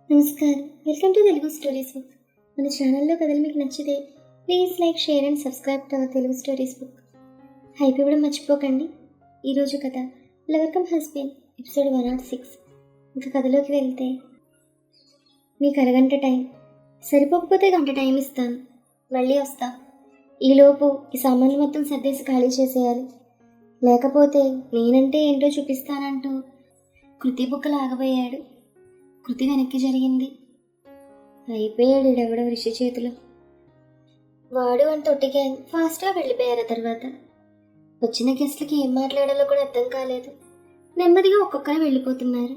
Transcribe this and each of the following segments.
నమస్కారం, welcome to Telugu stories book. మన ఛానల్లో కథలు మీకు నచ్చితే please like, share and subscribe to our Telugu stories book. Hype ఇవ్వడం మర్చిపోకండి. ఈరోజు కథ లవర్ కమ్ హస్బెండ్ ఎపిసోడ్ 106. ఇంకా కథలోకి వెళ్తే, మీకు అరగంట టైం, సరిపోకపోతే గంట టైం ఇస్తాను, మళ్ళీ వస్తా. ఈలోపు ఈ సామాన్లు మొత్తం సర్దేసి ఖాళీ చేసేయాలి, లేకపోతే నేనంటే ఏంటో చూపిస్తానంటూ కృతి బుక్కలు ఆగబోయాడు. కృతి వెనక్కి జరిగింది. అయిపోయాడు ఈడెవడో రిషి చేతిలో. వాడు అని తొట్టిగా ఫాస్ట్గా వెళ్ళిపోయారు. తర్వాత వచ్చిన గెస్ట్లకి ఏం మాట్లాడాలో కూడా అర్థం కాలేదు. నెమ్మదిగా ఒక్కొక్కరు వెళ్ళిపోతున్నారు.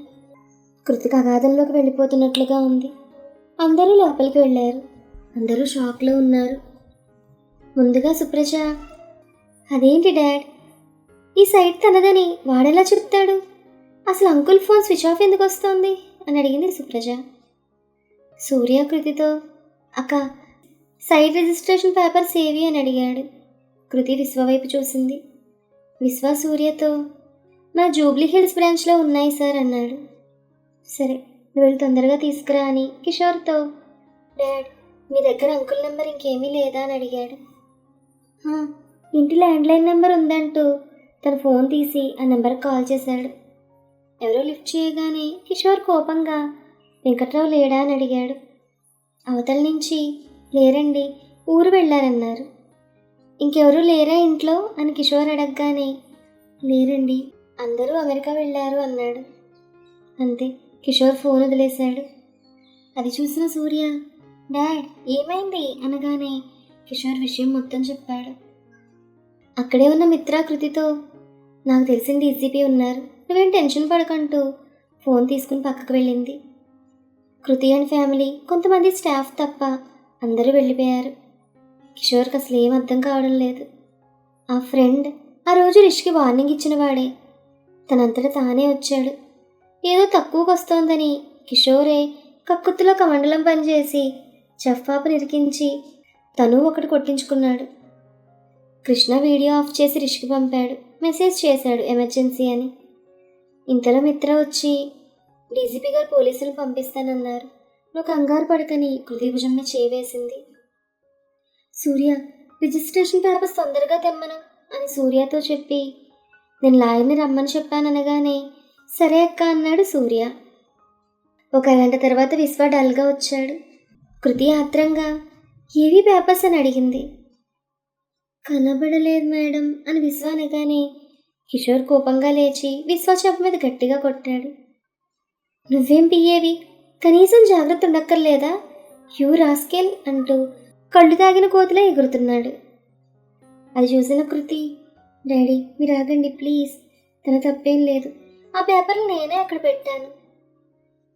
కృతికి అగాధంలోకి వెళ్ళిపోతున్నట్లుగా ఉంది. అందరూ లోపలికి వెళ్ళారు. అందరూ షాక్లో ఉన్నారు. ముందుగా సుప్రజ, అదేంటి డాడ్, ఈ సైట్ తనదని వాడెలా చెప్తాడు? అసలు అంకుల్ ఫోన్ స్విచ్ ఆఫ్ ఎందుకు వస్తుంది అని అడిగింది సుప్రజ. సూర్య కృతితో, అక్క సైట్ రిజిస్ట్రేషన్ పేపర్స్ ఏవి అని అడిగాడు. కృతి విశ్వ వైపు చూసింది. విశ్వ సూర్యతో, నా జూబ్లీ హిల్స్ బ్రాంచ్లో ఉన్నాయి సార్ అన్నాడు. సరే, నువ్వు వెళ్ళి తొందరగా తీసుకురా అని కిషోర్తో, డాడ్ మీ దగ్గర అంకుల్ నెంబర్ ఇంకేమీ లేదా అని అడిగాడు. ఇంటి ల్యాండ్లైన్ నెంబర్ ఉందంటూ తన ఫోన్ తీసి ఆ నెంబర్కి కాల్ చేశాడు. ఎవరో లిఫ్ట్ చేయగానే కిషోర్ కోపంగా, వెంకట్రావు లేడా అని అడిగాడు. అవతల నుంచి, లేరండి, ఊరు వెళ్ళారన్నారు. ఇంకెవరూ లేరా ఇంట్లో అని కిషోర్ అడగగానే, లేరండి, అందరూ అమెరికా వెళ్ళారు అన్నాడు. అంతే, కిషోర్ ఫోన్ వదిలేశాడు. అది చూసిన సూర్య, డాడ్ ఏమైంది అనగానే కిషోర్ విషయం మొత్తం చెప్పాడు. అక్కడే ఉన్న మిత్ర కృతితో, నాకు తెలిసిన డీసీపీ ఉన్నారు, నువ్వేం టెన్షన్ పడకంటూ ఫోన్ తీసుకుని పక్కకు వెళ్ళింది. కృతి అండ్ ఫ్యామిలీ, కొంతమంది స్టాఫ్ తప్ప అందరూ వెళ్ళిపోయారు. కిషోర్కి అసలు ఏం అర్థం కావడం లేదు. ఆ ఫ్రెండ్ ఆ రోజు రిష్కి వార్నింగ్ ఇచ్చిన వాడే తనంతటా తానే వచ్చాడు. ఏదో తక్కువకు వస్తోందని కిషోరే కక్కుత్తులో కమండలం పనిచేసి చెఫ్పాపను ఇరికించి తను ఒకటి కొట్టించుకున్నాడు. కృష్ణ వీడియో ఆఫ్ చేసి రిష్కి పంపాడు. మెసేజ్ చేశాడు ఎమర్జెన్సీ అని. ఇంతలో మిత్ర వచ్చి, డీజీపీ గారు పోలీసులు పంపిస్తానన్నారు, నువ్వు కంగారు పడకని కృతి భుజం మీద చేవేసింది. సూర్య, రిజిస్ట్రేషన్ పేపర్స్ తొందరగా తెమ్మను అని సూర్యతో చెప్పి, నేను లాయర్ని రమ్మని చెప్పాననగానే సరే అక్క అన్నాడు సూర్య. ఒక గంట తర్వాత విశ్వ డల్గా వచ్చాడు. కృతి ఆత్రంగా, ఏవి పేపర్స్ అని అడిగింది. కనబడలేదు మేడం అని విశ్వ అనగానే కిషోర్ కోపంగా లేచి విశ్వ చెంప మీద గట్టిగా కొట్టాడు. నువ్వేం పియ్యేవి, కనీసం జాగ్రత్త ఉండక్కర్లేదా, యూ రాస్కెల్ అంటూ కళ్ళు తాగిన కోతిలా ఎగురుతున్నాడు. అది చూసిన కృతి, డాడీ మీరు ఆగండి ప్లీజ్, తన తప్పేం లేదు, ఆ పేపర్లు నేనే అక్కడ పెట్టాను.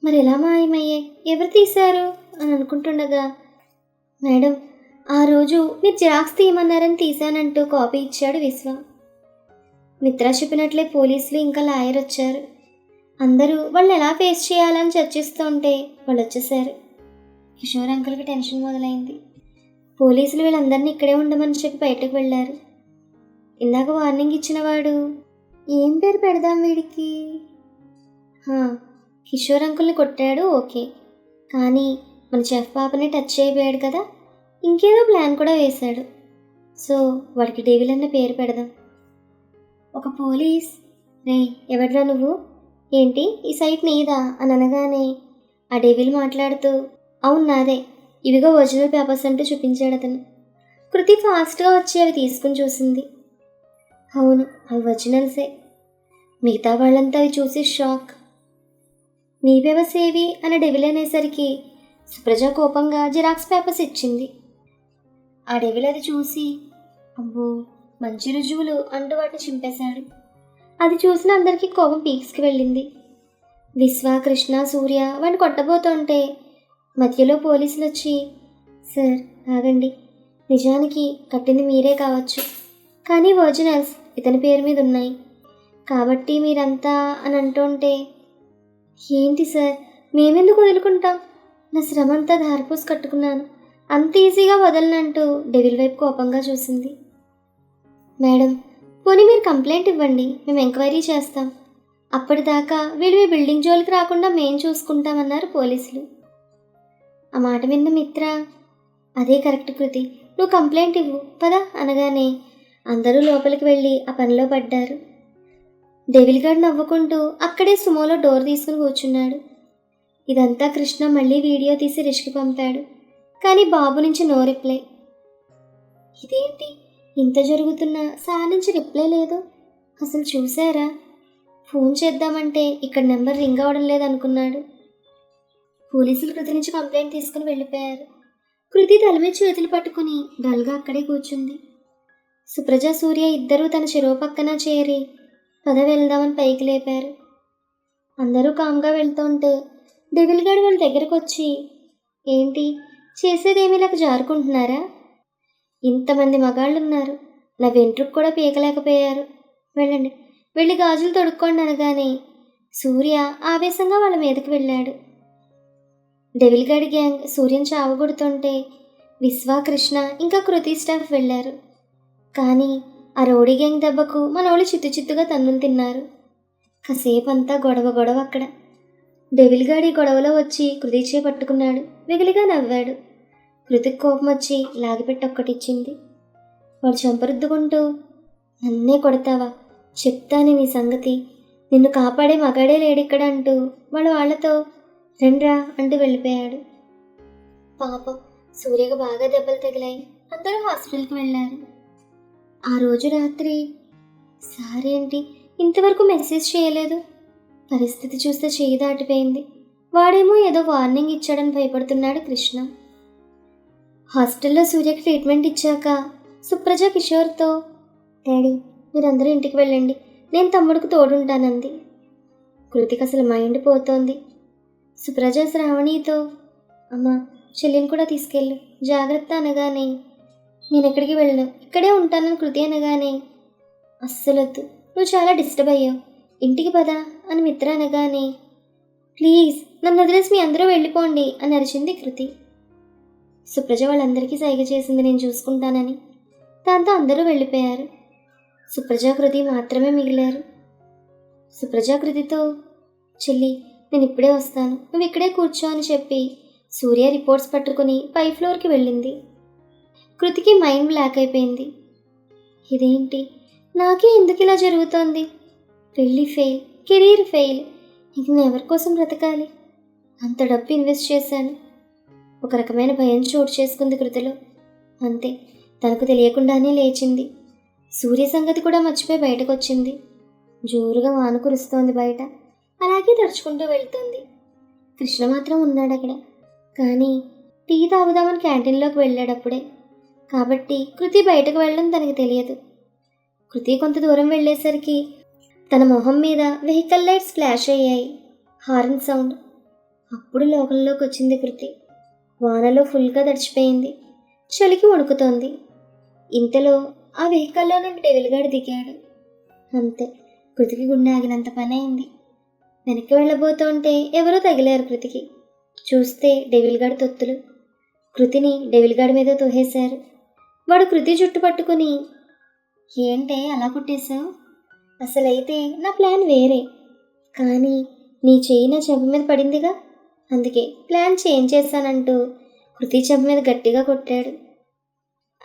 మరి ఎలా మాయమయ్యే, ఎవరు తీశారు అని అనుకుంటుండగా, మేడం ఆ రోజు మీరు జిరాక్స్ తీయమన్నారని తీశానంటూ కాపీ ఇచ్చాడు విశ్వ. మిత్ర చెప్పినట్లే పోలీసులు ఇంకా లాయర్ వచ్చారు. అందరూ వాళ్ళు ఎలా ఫేస్ చేయాలని చర్చిస్తుంటే వాళ్ళు వచ్చేసారు. కిషోర్ అంకుల్కి టెన్షన్ మొదలైంది. పోలీసులు వీళ్ళందరినీ ఇక్కడే ఉండమని చెప్పి బయటకు వెళ్ళారు. ఇందాక వార్నింగ్ ఇచ్చిన వాడు, ఏం పేరు పెడదాం వీడికి, కిషోర్ అంకుల్ని కొట్టాడు ఓకే, కానీ మన చెఫ్ పాపని టచ్ చేయబోయాడు కదా, ఇంకేదో ప్లాన్ కూడా వేశాడు. సో వాడికి డెవిల్ అన్న పేరు పెడదాం. ఒక పోలీస్, రే ఎవడ్రా నువ్వు, ఏంటి ఈ సైట్ నీదా అని అనగానే ఆ డెవిల్ మాట్లాడుతూ, అవును నాదే, ఇవిగో ఒరిజినల్ పేపర్స్ అంటూ చూపించాడు అతను. కృతి ఫాస్ట్గా వచ్చి అవి తీసుకుని చూసింది. అవును అవి ఒరిజినల్సే. మిగతా వాళ్ళంతా అవి చూసి షాక్. నీ పేపర్స్ ఏవి అని డెవిల్ అనేసరికి సుప్రజ కోపంగా జిరాక్స్ పేపర్స్ ఇచ్చింది. ఆ డెవిల్ అది చూసి, అబ్బో మంచి రుజువులు అంటూ వాటిని చింపేశాడు. అది చూసిన అందరికీ కోపం పీక్స్కి వెళ్ళింది. విశ్వ, కృష్ణ, సూర్య వాడిని కొట్టబోతుంటే మధ్యలో పోలీసులు వచ్చి, సార్ ఆగండి, నిజానికి కట్టింది మీరే కావచ్చు, కానీ ఒరిజినల్స్ ఇతని పేరు మీద ఉన్నాయి కాబట్టి మీరంతా అని అంటుంటే, ఏంటి సార్ మేమెందుకు వదులుకుంటాం, నా శ్రమంతా ధారపూసి కట్టుకున్నాను, అంత ఈజీగా వదలనంటూ డెవిల్ వైపు కోపంగా చూసింది. మేడం పోనీ మీరు కంప్లైంట్ ఇవ్వండి, మేము ఎంక్వైరీ చేస్తాం, అప్పటిదాకా వీళ్ళు మీ బిల్డింగ్ జోలికి రాకుండా మేం చూసుకుంటామన్నారు పోలీసులు. ఆ మాట విన్న మిత్ర, అదే కరెక్ట్ కృతి, నువ్వు కంప్లైంట్ ఇవ్వు పదా అనగానే అందరూ లోపలికి వెళ్ళి ఆ పనిలో పడ్డారు. డెవిల్ గార్డ్ నవ్వుకుంటూ అక్కడే సుమోలో డోర్ తీసుకుని కూర్చున్నాడు. ఇదంతా కృష్ణ మళ్ళీ వీడియో తీసి రిష్కి పంపాడు. కానీ బాబు నుంచి నో రిప్లై. ఇదేంటి ఇంత జరుగుతున్నా సార్ నుంచి రిప్లై లేదు, అసలు చూసారా? ఫోన్ చేద్దామంటే ఇక్కడ నెంబర్ రింగ్ అవ్వడం లేదనుకున్నాడు. పోలీసులు కృతి నుంచి కంప్లైంట్ తీసుకుని వెళ్ళిపోయారు. కృతి తల మీద చేతులు పట్టుకుని డల్గా అక్కడే కూర్చుంది. సుప్రజ, సూర్య ఇద్దరూ తన చెరువు పక్కన చేరి పద వెళ్దామని పైకి లేపారు. అందరూ కామ్గా వెళ్తుంటే డెవిల్ గార్డ్ వాళ్ళ దగ్గరకు వచ్చి, ఏంటి చేసేదేమీ లేక జారుకుంటున్నారా? ఇంతమంది మగాళ్ళున్నారు, నా వెంట్రుకు కూడా పీకలేకపోయారు, వెళ్ళండి వెళ్ళి గాజులు తొడుక్కోండి అనగానే సూర్య ఆవేశంగా వాళ్ళ మీదకి వెళ్ళాడు. డెవిల్ గార్డ్ గ్యాంగ్ సూర్యని చావగొడుతుంటే విశ్వ, కృష్ణ ఇంకా కృతి స్టాఫ్ వెళ్ళారు. కానీ ఆ రౌడీ గ్యాంగ్ దెబ్బకు మనోళ్ళు చిత్తుగా తన్నులు తిన్నారు. కాసేపు అంతా గొడవ అక్కడ. డెవిల్ గాడి గొడవలో వచ్చి కృతి చే పట్టుకున్నాడు. వెగిలిగా నవ్వాడు. కృతికి కోపం వచ్చి లాగిపెట్టి ఒక్కటిచ్చింది. వాడు చంపరుద్దుకుంటూ, నన్నే కొడతావా, చెప్తాను నీ సంగతి, నిన్ను కాపాడే మగాడే లేడిక్కడ అంటూ వాళ్ళతో రండ్రా అంటూ వెళ్ళిపోయాడు. పాపం సూర్యకు బాగా దెబ్బలు తగిలాయి. అందరూ హాస్పిటల్కి వెళ్ళారు. ఆ రోజు రాత్రి సారేంటి ఇంతవరకు మెసేజ్ చేయలేదు? పరిస్థితి చూస్తే చేయి దాటిపోయింది. వాడేమో ఏదో వార్నింగ్ ఇచ్చాడని భయపడుతున్నాడు కృష్ణ. హాస్టల్లో సూర్యకి ట్రీట్మెంట్ ఇచ్చాక సుప్రజ కిషోర్తో, డాడీ మీరందరూ ఇంటికి వెళ్ళండి, నేను తమ్ముడికి తోడుంటానంది. కృతికి అసలు మైండ్ పోతోంది. సుప్రజ శ్రావణితో, అమ్మా చెల్లిని కూడా తీసుకెళ్ళు, జాగ్రత్త అనగానే, నేను ఎక్కడికి వెళ్ళను ఇక్కడే ఉంటానని కృతి అనగానే, అస్సలొద్దు నువ్వు చాలా డిస్టర్బ్ అయ్యావు, ఇంటికి పదా అని మిత్ర అనగానే, ప్లీజ్ నన్ను వదిలేసి మీ అందరూ వెళ్ళిపోండి అని అరిచింది కృతి. సుప్రజ వాళ్ళందరికీ సైగ చేసింది నేను చూసుకుంటానని. దాంతో అందరూ వెళ్ళిపోయారు. సుప్రజ, కృతి మాత్రమే మిగిలారు. సుప్రజ కృతితో, చెల్లి నేను ఇప్పుడే వస్తాను, నువ్వు ఇక్కడే కూర్చో అని చెప్పి సూర్య రిపోర్ట్స్ పట్టుకుని పై ఫ్లోర్కి వెళ్ళింది. కృతికి మైండ్ బ్లాక్ అయిపోయింది. ఇదేంటి, నాకే ఎందుకు ఇలా జరుగుతోంది? పెళ్ళి ఫెయిల్, కెరీర్ ఫెయిల్, ఇంక నేను ఎవరి కోసం బ్రతకాలి? అంత డబ్బు ఇన్వెస్ట్ చేశాను. ఒక రకమైన భయం చోటు చేసుకుంది కృతిలో. అంతే, తనకు తెలియకుండానే లేచింది. సూర్య సంగతి కూడా మర్చిపోయి బయటకు వచ్చింది. జోరుగా వాన కురుస్తోంది బయట. అలాగే తడుచుకుంటూ వెళ్తుంది. కృష్ణ మాత్రం ఉన్నాడు అక్కడ. కానీ టీ తాగుదామని క్యాంటీన్లోకి వెళ్ళాడప్పుడే. కాబట్టి కృతి బయటకు వెళ్ళడం తనకి తెలియదు. కృతి కొంత దూరం వెళ్ళేసరికి తన మొహం మీద వెహికల్ లైట్స్ ఫ్లాష్ అయ్యాయి. Horn sound. అప్పుడు లోకంలోకి వచ్చింది కృతి. వానలో ఫుల్గా తడిచిపోయింది. చలికి వణుకుతోంది. ఇంతలో ఆ వెహికల్లో నుండి డెవిల్ గార్డ్ దిగాడు. అంతే, కృతికి గుండె ఆగినంత పని అయింది. వెనక్కి వెళ్ళబోతుంటే ఎవరో తగిలారు కృతికి. చూస్తే డెవిల్ గార్డ్ తొత్తులు. కృతిని డెవిల్ గార్డ్ మీద తోహేశారు. వాడు కృతి జుట్టు పట్టుకుని, ఏంటే అలా కుట్టేశావు? అసలైతే నా ప్లాన్ వేరే, కానీ నీ చెయ్యి నా చెంప మీద పడిందిగా, అందుకే ప్లాన్ చేంజ్ చేశానంటూ కృతి చెంప మీద గట్టిగా కొట్టాడు.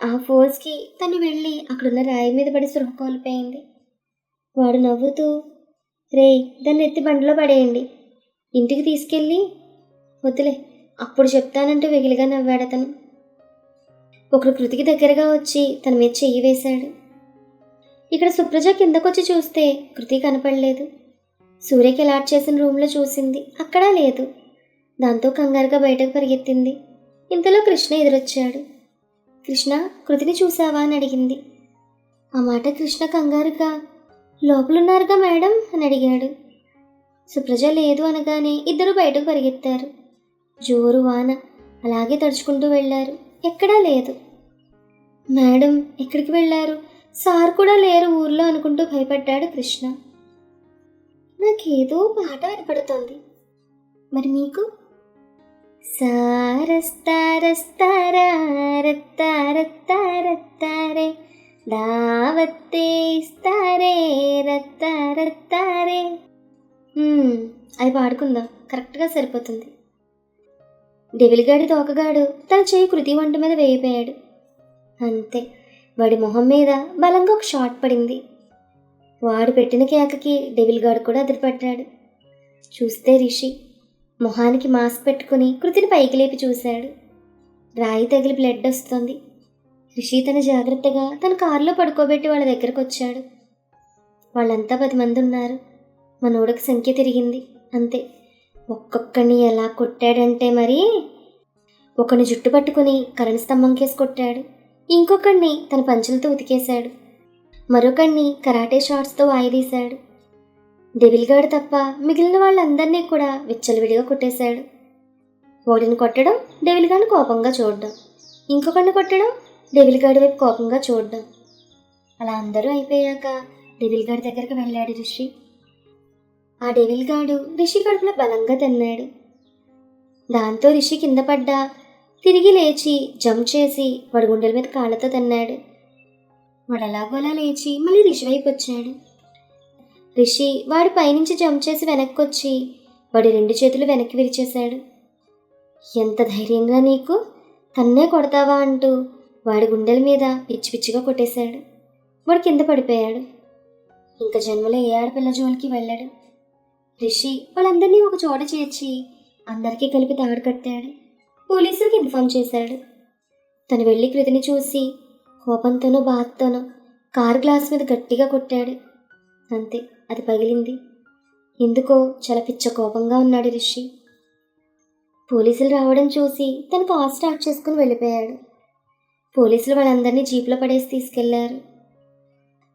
ఆ ఫోర్స్కి తను వెళ్ళి అక్కడున్న రాయి మీద పడి సృహ కోల్పోయింది. వాడు నవ్వుతూ, రేయ్ దాన్ని ఎత్తి బండిలో పడేయండి, ఇంటికి తీసుకెళ్ళి. వద్దులే అప్పుడు చెప్తానంటూ వెగిలిగా నవ్వాడు అతను. ఒకడు కృతికి దగ్గరగా వచ్చి తన మీద చెయ్యి వేశాడు. ఇక్కడ సుప్రజ కిందకొచ్చి చూస్తే కృతి కనపడలేదు. సూర్యకి అలాట్ చేసిన రూమ్లో చూసింది, అక్కడా లేదు. దాంతో కంగారుగా బయటకు పరిగెత్తింది. ఇంతలో కృష్ణ ఎదురొచ్చాడు. కృష్ణ, కృతిని చూసావా అని అడిగింది. ఆ మాట కృష్ణ కంగారుగా, లోపలున్నారుగా మేడం అని అడిగాడు. సుప్రజ లేదు అనగానే ఇద్దరు బయటకు పరిగెత్తారు. జోరు వాన, అలాగే తడుచుకుంటూ వెళ్ళారు. ఎక్కడా లేదు. మేడం ఎక్కడికి వెళ్ళారు, సార్ కూడా లేరు ఊర్లో అనుకుంటూ భయపడ్డాడు కృష్ణ. నాకేదో పాట వినపడుతోంది, మరి మీకు? సారస్తారస్తారే దావత్తే ఇస్తారే రత్తారే. అది పాడుకుందాం, కరెక్ట్గా సరిపోతుంది. డెవిల్గాడి తోకగాడు తన చేయి కృతి వంట మీద వేయిపోయాడు. అంతే, వాడి మొహం మీద బలంగా ఒక షాట్ పడింది. వాడు పెట్టిన కేకకి డెవిల్గాడు కూడా అదిరిపడ్డాడు. చూస్తే రిషి మొహానికి మాస్క్ పెట్టుకుని కృతిని పైకి లేపి చూశాడు. రాయి తగిలి బ్లడ్ వస్తుంది. రిషి తన జాగ్రత్తగా తన కారులో పడుకోబెట్టి వాళ్ళ దగ్గరకు వచ్చాడు. వాళ్ళంతా 10 మంది ఉన్నారు. మనోడికి సంఖ్య తిరిగింది. అంతే, ఒక్కొక్కడిని ఎలా కొట్టాడంటే మరి ఒకని జుట్టు పట్టుకుని కరెంట్ స్తంభం కేసి కొట్టాడు. ఇంకొకడిని తన పంచులతో ఉతికేశాడు. మరొకడిని కరాటే షాట్స్తో వాయిదీశాడు. డెవిల్గాడు తప్ప మిగిలిన వాళ్ళందరినీ కూడా విచ్చలవిడిగా కొట్టేశాడు. వాడిని కొట్టడం, డెవిల్గాడిని కోపంగా చూడడం, ఇంకొకడిని కొట్టడం, డెవిల్గాడి వైపు కోపంగా చూడడం. అలా అందరూ అయిపోయాక డెవిల్గాడి దగ్గరికి వెళ్ళాడు రిషి. ఆ డెవిల్గాడు రిషి కడుపులో బలంగా తన్నాడు. దాంతో రిషి కింద పడ్డా తిరిగి లేచి జంప్ చేసి వాడి గుండెల మీద కాళ్ళతో తన్నాడు. వాడు అలాగోలా లేచి మళ్ళీ రిషి వైపు వచ్చాడు. రిషి వాడి పైనుంచి జంప్ చేసి వెనక్కి వచ్చి వాడి 2 చేతులు వెనక్కి విరిచేశాడు. ఎంత ధైర్యంగా నీకు, తన్నే కొడతావా అంటూ వాడి గుండెల మీద పిచ్చి పిచ్చిగా కొట్టేశాడు. వాడు కింద పడిపోయాడు. ఇంకా జన్మలో ఏ ఆడపిల్ల జోలికి వెళ్ళాడు. రిషి వాళ్ళందరినీ ఒక చోట చేర్చి అందరికీ కలిపి తాడు కట్టాడు. పోలీసులకు ఇన్ఫార్మ్ చేశాడు. తను వెళ్ళి కృతిని చూసి కోపంతోనో బాధతోనో కారు గ్లాస్ మీద గట్టిగా కొట్టాడు. అంతే, అది పగిలింది. ఎందుకో చాలా పిచ్చ కోపంగా ఉన్నాడు రిషి. పోలీసులు రావడం చూసి తను కార్ స్టార్ట్ చేసుకుని వెళ్ళిపోయాడు. పోలీసులు వాళ్ళందరినీ జీప్లో పడేసి తీసుకెళ్లారు.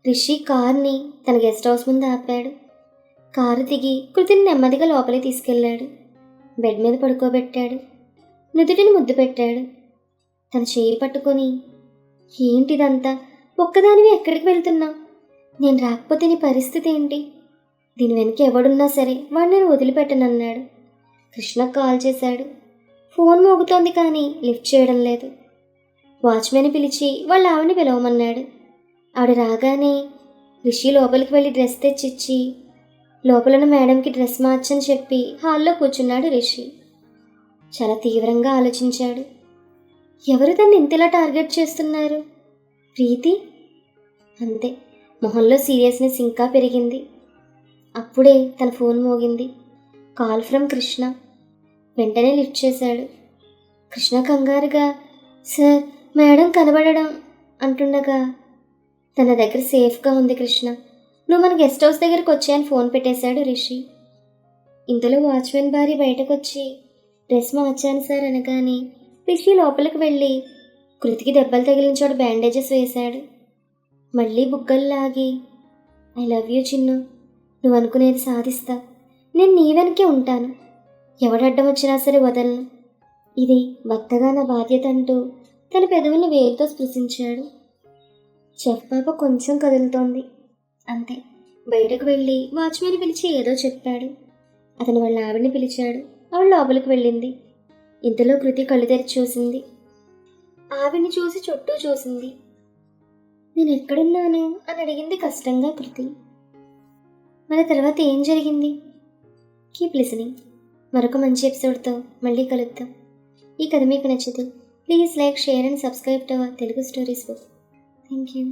రిషి కార్ని తన గెస్ట్ హౌస్ ముందు ఆపాడు. కారు దిగి కృతిని నెమ్మదిగా లోపలికి తీసుకెళ్లాడు. బెడ్ మీద పడుకోబెట్టాడు. నుదుటిని ముద్దు పెట్టాడు. తన చేయి పట్టుకొని, ఏంటిదంతా, ఒక్కదానివి ఎక్కడికి వెళ్తున్నావు? నేను రాకపోతే నీ పరిస్థితి ఏంటి? దీని వెనక ఎవడున్నా సరే వాడు నేను వదిలిపెట్టనన్నాడు. కృష్ణ కాల్ చేశాడు. ఫోన్ మోగుతోంది కానీ లిఫ్ట్ చేయడం లేదు. వాచ్మెన్ పిలిచి వాళ్ళ ఆవిడని పిలవమన్నాడు. ఆవిడ రాగానే రిషి లోపలికి వెళ్ళి డ్రెస్ తెచ్చిచ్చి లోపల మేడంకి డ్రెస్ మార్చని చెప్పి హాల్లో కూర్చున్నాడు రిషి. చాలా తీవ్రంగా ఆలోచించాడు. ఎవరు తను ఇంతలా టార్గెట్ చేస్తున్నారు? ప్రీతి? అంతే, మొహంలో సీరియస్నెస్ ఇంకా పెరిగింది. అప్పుడే తన ఫోన్ మోగింది. Call from Krishna. వెంటనే లిఫ్ట్ చేశాడు. కృష్ణ కంగారుగా, సార్ మేడం కనబడడం అంటుండగా, తన దగ్గర సేఫ్గా ఉంది కృష్ణ, నువ్వు మన గెస్ట్ హౌస్ దగ్గరకు వచ్చాయని ఫోన్ పెట్టేశాడు రిషి. ఇంతలో వాచ్మెన్ భార్య బయటకు వచ్చి డ్రెస్ మార్చాను సార్ అనగానే రిషి లోపలికి వెళ్ళి కృతికి దెబ్బలు తగిలిన చోట బ్యాండేజెస్ వేశాడు. మళ్ళీ బుగ్గలు లాగి, ఐ లవ్ యూ చిన్ను, నువ్వు అనుకునేది సాధిస్తా, నేను నీ వెనకే ఉంటాను, ఎవడడ్డం వచ్చినా సరే వదలను, ఇది భర్తగా నా బాధ్యత అంటూ తన పెదవులను వేలుతో స్పృశించాడు. చెఫ్ పాప కొంచెం కదులుతోంది. అంతే, బయటకు వెళ్ళి వాచ్మెన్ పిలిచి ఏదో చెప్పాడు. అతను వాళ్ళ ఆవిడని పిలిచాడు. ఆవిడ లోపలికి వెళ్ళింది. ఇంతలో కృతి కళ్ళు తెరిచి చూసింది. ఆవిడ్ని చూసి చుట్టూ చూసింది. నేను ఎక్కడున్నాను అని అడిగింది కష్టంగా కృతి. మన తర్వాత ఏం జరిగింది? Keep listening. మరొక మంచి ఎపిసోడ్తో మళ్ళీ కలుద్దాం. ఈ కథ మీకు నచ్చితే please like, share and subscribe to our Telugu stories book. Thank you.